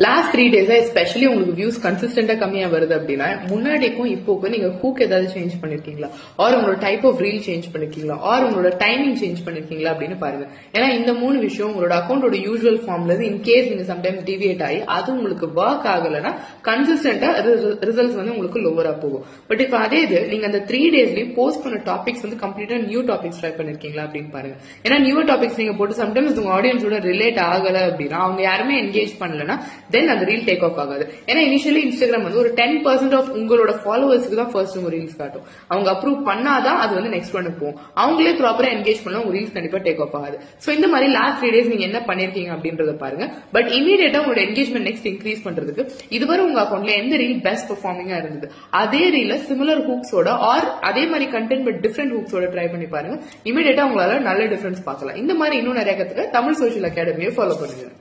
Last 3 டேஸா especially உங்களுக்கு views கன்சிஸ்டன்டா கம்மியா வருது அப்படின்னா முன்னாடிக்கும் இப்போக்கும் நீங்க ஹூக் ஏதாவது சேஞ்ச் பண்ணிருக்கீங்களா, ஆர் உங்களோட டைப் ஆஃப் ரீல் சேஞ்ச் பண்ணிருக்கீங்களா, ஆர் உங்களோட டைமிங் சேஞ்ச் பண்ணிருக்கீங்களா அப்படின்னு பாருங்க. ஏன்னா இந்த 3 விஷயம் உங்களோட அக்கௌண்டோட யூசுவல் ஃபார்ம்ல இருந்து இன்கேஸ் நீங்க சம்டைம்ஸ் டிவியேட் ஆகி அது உங்களுக்கு ஒர்க் ஆகலைன்னா கன்சிஸ்டன்டா ரிசல்ட்ஸ் வந்து உங்களுக்கு லோவரா போகும். பட் இப்ப அதே இது நீங்க அந்த 3 டேஸ்லயும் போஸ்ட் பண்ண டாபிக்ஸ் வந்து கம்ப்ளீட்டா நியூ டாபிக்ஸ் ட்ரை பண்ணிருக்கீங்களா அப்படின்னு பாருங்க. ஏன்னா நியூ டாபிக்ஸ் நீங்க போட்டு சம்டைம்ஸ் உங்க ஆடியன்ஸோட ரிலேட் ஆகல அப்படின்னா அவங்க யாருமே என்கேஜ் பண்ணலன்னா தென் அந்த ரீல் டேக் ஆஃப் ஆகாது. ஏன்னா இனிஷியலி இன்ஸ்டாகிராம் வந்து ஒரு 10% ஆஃப் உங்களோட ஃபாலோவர்ஸ்க்கு தான் ஃபர்ஸ்ட் உங்க ரீல்ஸ் காட்டும். அவங்க அப்ரூவ் பண்ணாதான் அது வந்து நெக்ஸ்ட் ஒன் போகும். அவங்களே ப்ராப்பரா என்கேஜ் பண்ணா உங்க ரீல்ஸ் கண்டிப்பா டேக் ஆஃப் ஆகாது. சோ இந்த மாதிரி லாஸ்ட் 3 டேஸ் நீங்க என்ன பண்ணிருக்கீங்க அப்படின்றத பாருங்க. பட் இமீடியட்டா உங்களோட என்கேஜ்மெண்ட் நெக்ஸ்ட் இன்க்ரீஸ் பண்றதுக்கு இதுவரை உங்க அக்கௌண்ட்ல எந்த ரீல் பெஸ்ட் பெர்ஃபார்மிங்கா இருந்தது அதே ரீல சிமிலர் ஹூக்ஸோட ஆர் அதே மாதிரி கண்டென்ட் பட் டிஃபரெண்ட் ஹூக்ஸோட ட்ரை பண்ணி பாருங்க. இமீடியட்டா உங்களால நல்ல டிஃபரன்ஸ் பார்க்கலாம். இந்த மாதிரி இன்னும் நிறைய கத்துக்க தமிழ் சோஷியல் அகாடமியை ஃபாலோ பண்ணுங்க.